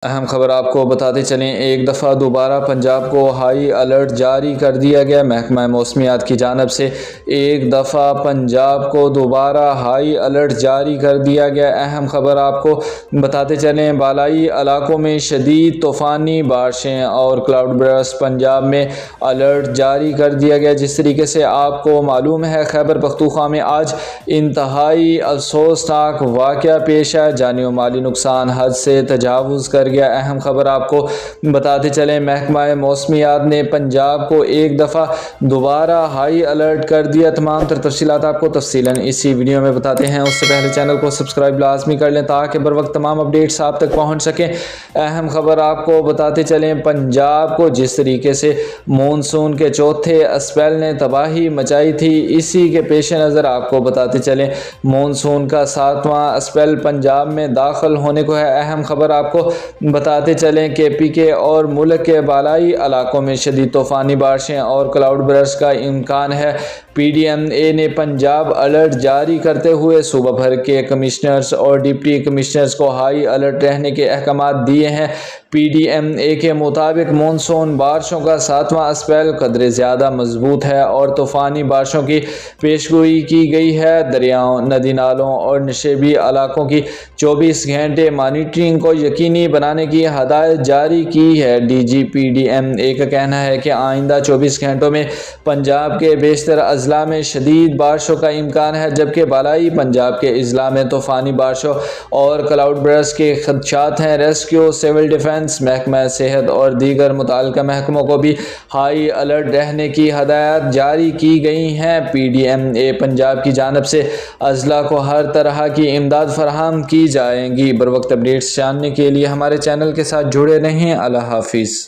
अहम खबर आपको बताते चलें, एक दफ़ा दोबारा पंजाब को हाई अलर्ट जारी कर दिया गया। महकमा मौसमियात की जानिब से एक दफ़ा पंजाब को दोबारा हाई अलर्ट जारी कर दिया गया। अहम खबर आपको बताते चलें, बालाई इलाकों में शदीद तूफ़ानी बारिशें और क्लाउड बर्स्ट, पंजाब में अलर्ट जारी कर दिया गया। जिस तरीके से आपको मालूम है, खैबर पख्तूनख्वा में आज इंतहाई अफसोसनाक वाक़या पेश आया, जानी और माली नुकसान हद से तजावुज़ कर गया। अहम खबर आपको बताते चलें, महकमा मौसमियात ने पंजाब को एक दफ़ा दोबारा हाई अलर्ट कर दिया। तमाम तर तफसीलात आपको तफसीलन इसी वीडियो में बताते हैं। उससे पहले चैनल को सब्सक्राइब लाजमी कर लें ताकि बर वक्त तमाम अपडेट्स आप तक पहुँच सकें। अहम खबर आपको बताते चलें, पंजाब को जिस तरीके से मानसून के चौथे स्पेल ने तबाही मचाई थी, इसी के पेश नज़र आपको बताते चलें मानसून का 7वां स्पेल पंजाब में दाखिल होने को है। अहम खबर आपको बताते चलें कि पीके और मुल्क के बालाई इलाकों में शदीद तूफ़ानी बारिशें और क्लाउड बर्स्ट का इम्कान है। PDMA ने पंजाब अलर्ट जारी करते हुए सूबा भर के कमिश्नर्स और डिप्टी कमिश्नर्स को हाई अलर्ट रहने के अहकाम दिए हैं। PDMA के मुताबिक मानसून बारिशों का 7वां स्पेल कदरे ज़्यादा मजबूत है और तूफ़ानी बारिशों की पेशगोई की गई है। दरियाओं, नदी नालों और नशेबी इलाकों की 24 घंटे मॉनिटरिंग को यकीनी बनाने की हदायत जारी की है। DG PDMA का कहना है कि आइंदा 24 घंटों में पंजाब के बेशतर अजला में शदीद बारिशों का इम्कान है, जबकि बालाई पंजाब के अजला में तूफ़ानी बारिशों और क्लाउड बर्स्ट के खदशात हैं। रेस्क्यू, सिविल डिफेंस, महकमा सेहत और दीगर मुताल्लिका महकमों को भी हाई अलर्ट रहने की हदायत जारी की गई हैं। PDMA पंजाब की जानिब से अजला को हर तरह की इमदाद फराहम की जाएंगी। बर वक्त अपडेट्स जानने के लिए हमारे चैनल के साथ जुड़े रहें। अल्लाह हाफिज़।